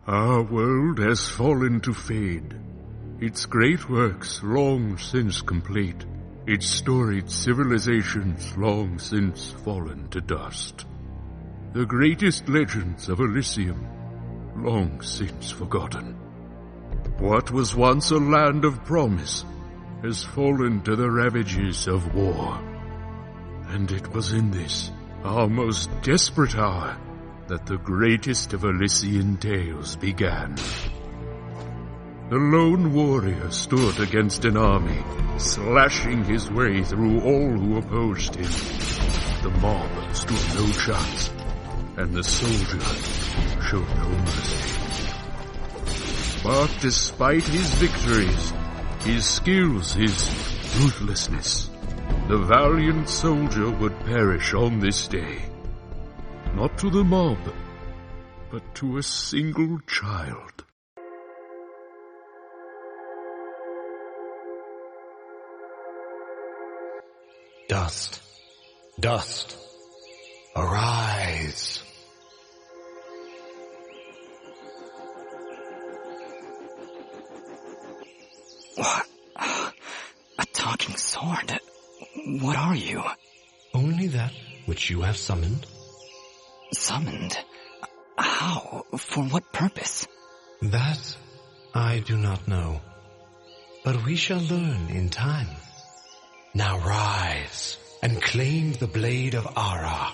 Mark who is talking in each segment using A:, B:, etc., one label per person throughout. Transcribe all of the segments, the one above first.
A: Our world has fallen to fade, its great works long since complete, its storied civilizations long since fallen to dust. The greatest legends of Elysium long since forgotten. What was once a land of promise has fallen to the ravages of war. And it was in this, our most desperate hour, that the greatest of Elysian tales began. The lone warrior stood against an army, slashing his way through all who opposed him. The mob stood no chance, and the soldier showed no mercy. But despite his victories, his skills, his ruthlessness, the valiant soldier would perish on this day. Not to the mob, but to a single child.
B: Dust, dust, arise.
C: What? A talking sword? What are you?
B: Only that which you have summoned.
C: Summoned? How? For what purpose?
B: That I do not know. But we shall learn in time. Now rise and claim the blade of Ara.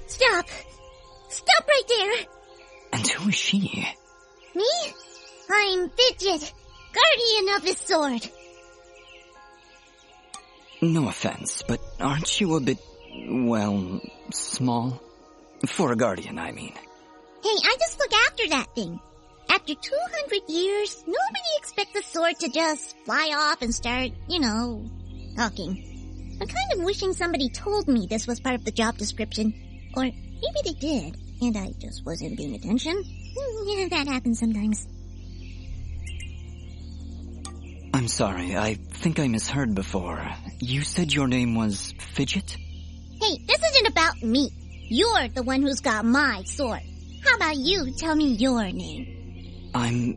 D: Stop! Stop right there!
C: And who is she?
D: Me? I'm Fidget, guardian of this sword.
C: No offense, but aren't you a bit, well, small? For a guardian, I mean.
D: Hey, I just look after that thing. After 200 years, nobody expects the sword to just fly off and start, talking. I'm kind of wishing somebody told me this was part of the job description. Or maybe they did, and I just wasn't paying attention. Yeah, that happens sometimes.
C: I'm sorry, I think I misheard before. You said your name was Fidget?
D: Hey, this isn't about me. You're the one who's got my sword. How about you tell me your name?
C: I'm...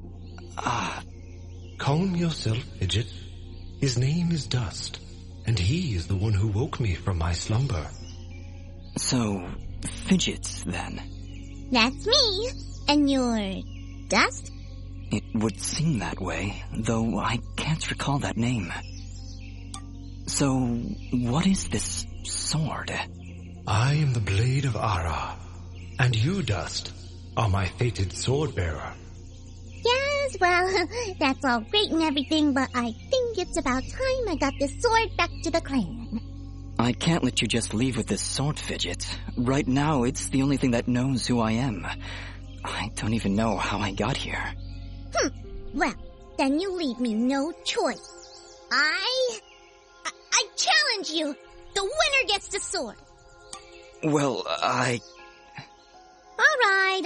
B: Calm yourself, Fidget. His name is Dust, and he is the one who woke me from my slumber.
C: So, Fidget, then?
D: That's me. And you're Dust?
C: It would seem that way, though I can't recall that name. So, what is this sword?
B: I am the blade of Ara, and you, Dust, are my fated sword-bearer.
D: Yes, well, that's all great and everything, but I think it's about time I got this sword back to the clan.
C: I can't let you just leave with this sword, Fidget. Right now, it's the only thing that knows who I am. I don't even know how I got here.
D: Well, then you leave me no choice. I challenge you! The winner gets the sword!
C: Well,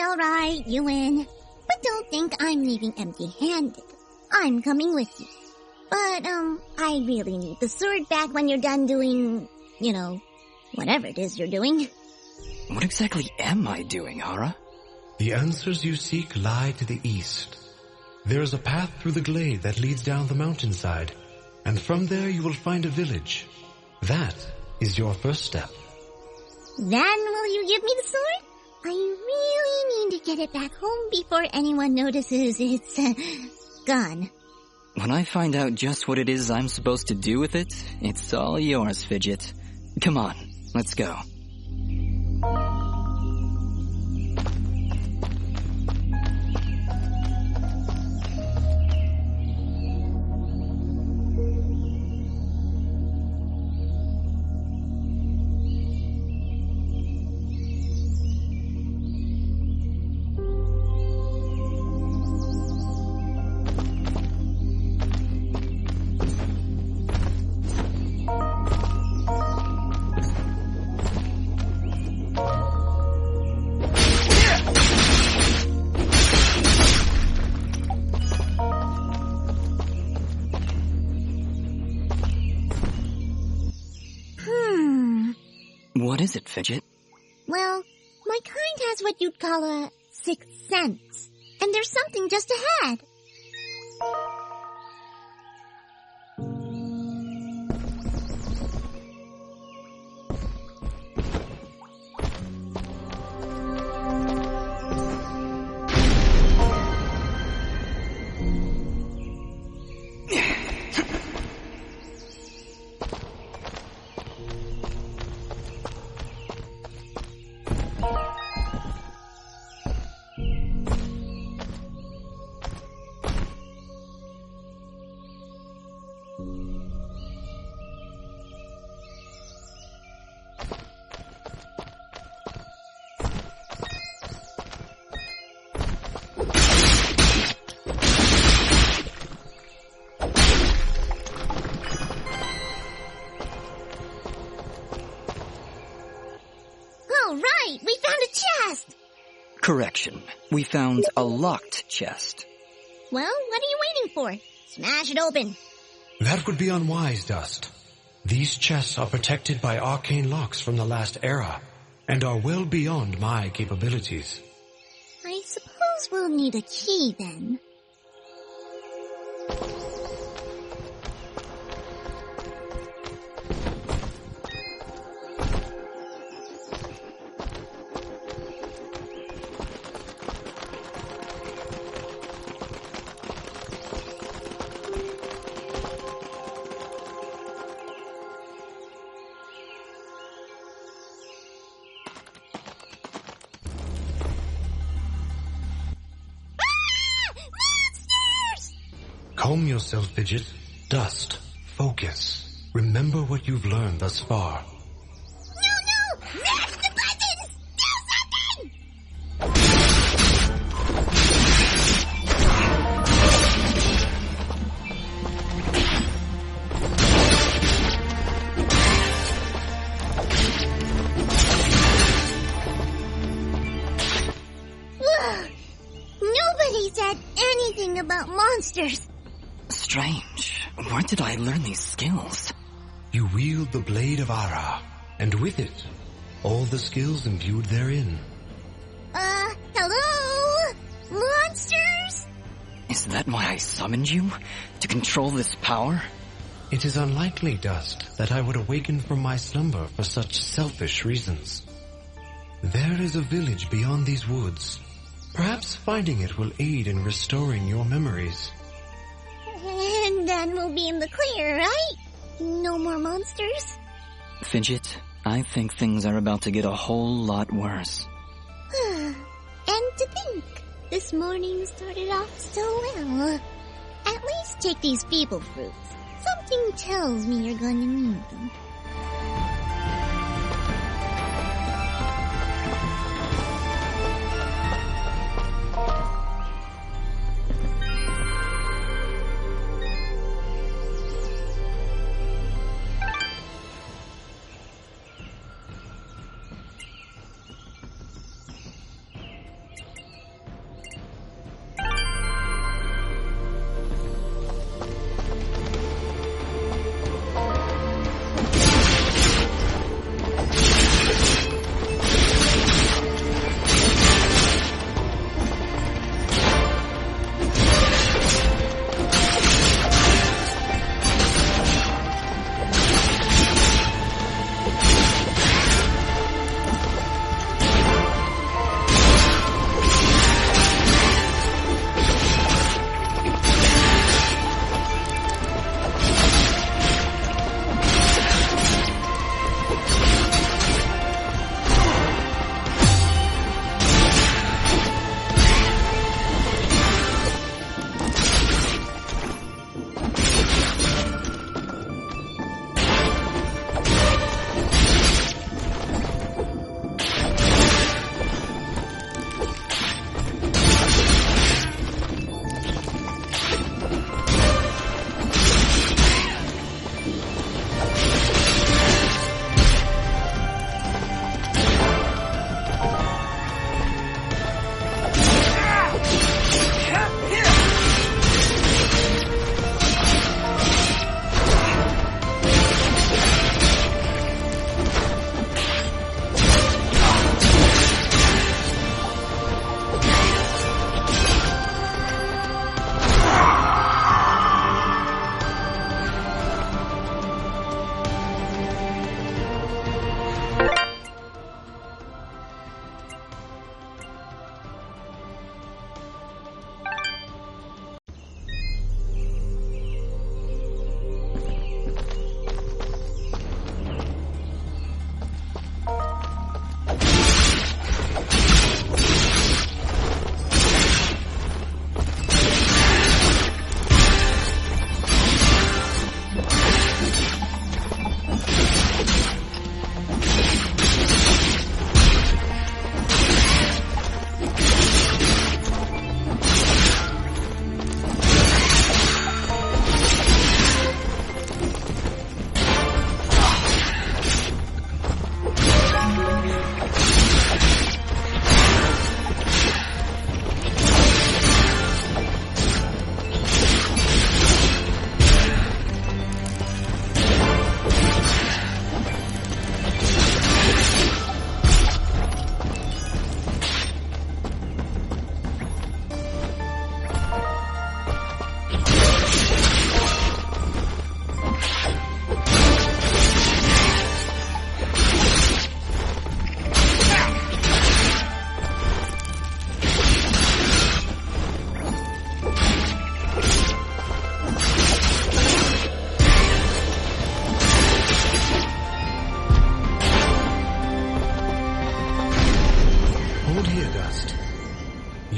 D: Alright, you win. But don't think I'm leaving empty-handed. I'm coming with you. But, I really need the sword back when you're done doing, whatever it is you're doing.
C: What exactly am I doing, Ara?
B: The answers you seek lie to the east. There is a path through the glade that leads down the mountainside, and from there you will find a village. That is your first step.
D: Then will you give me the sword? I really need to get it back home before anyone notices it's gone.
C: When I find out just what it is I'm supposed to do with it, it's all yours, Fidget. Come on, let's go. What is it, Fidget?
D: Well, my kind has what you'd call a sixth sense. And there's something just ahead.
C: Correction. We found a locked chest.
D: Well, what are you waiting for? Smash it open.
B: That would be unwise, Dust. These chests are protected by arcane locks from the last era, and are well beyond my capabilities.
D: I suppose we'll need a key then.
B: Calm yourself, Fidget. Dust. Focus. Remember what you've learned thus far.
D: No! Mash the buttons! Do something! Ugh. Nobody said anything about monsters.
C: Strange. Where did I learn these skills?
B: You wield the Blade of Ara, and with it, all the skills imbued therein.
D: Hello? Monsters?
C: Is that why I summoned you? To control this power?
B: It is unlikely, Dust, that I would awaken from my slumber for such selfish reasons. There is a village beyond these woods. Perhaps finding it will aid in restoring your memories.
D: And then we'll be in the clear, right? No more monsters?
C: Fidget, I think things are about to get a whole lot worse.
D: And to think, this morning started off so well. At least take these feeble fruits. Something tells me you're going to need them.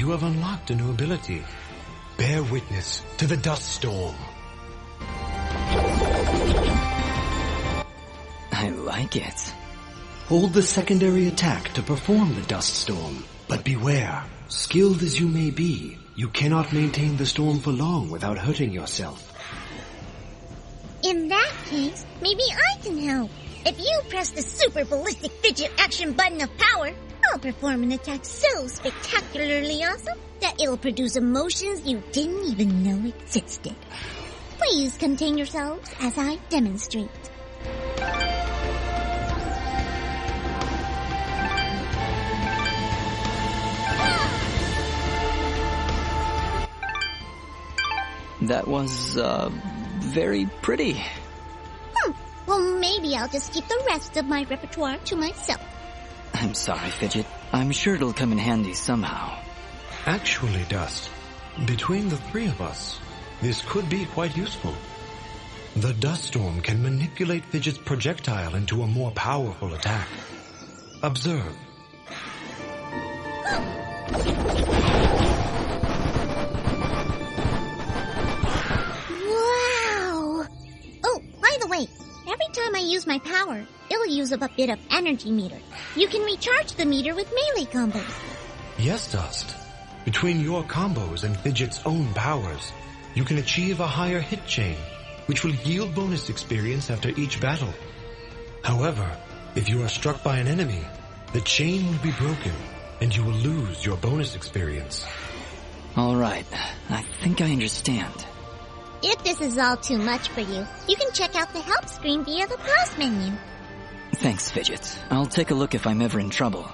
B: you have unlocked a new ability. Bear witness to the dust storm.
C: I like it.
E: Hold the secondary attack to perform the dust storm. But beware, skilled as you may be, you cannot maintain the storm for long without hurting yourself.
D: In that case, maybe I can help. If you press the super ballistic fidget action button of power, I'll perform an attack so spectacularly awesome that it'll produce emotions you didn't even know existed. Please contain yourselves as I demonstrate.
C: That was, very pretty.
D: Well, maybe I'll just keep the rest of my repertoire to myself.
C: I'm sorry, Fidget. I'm sure it'll come in handy somehow.
B: Actually, Dust, between the three of us, this could be quite useful. The dust storm can manipulate Fidget's projectile into a more powerful attack. Observe.
D: Wow! Oh, by the way, every time I use my power, it'll use up a bit of energy meter. You can recharge the meter with melee combos.
B: Yes, Dust. Between your combos and Fidget's own powers, you can achieve a higher hit chain, which will yield bonus experience after each battle. However, if you are struck by an enemy, the chain will be broken, and you will lose your bonus experience.
C: All right, I think I understand.
D: If this is all too much for you, you can check out the help screen via the pause menu.
C: Thanks, Fidget. I'll take a look if I'm ever in trouble.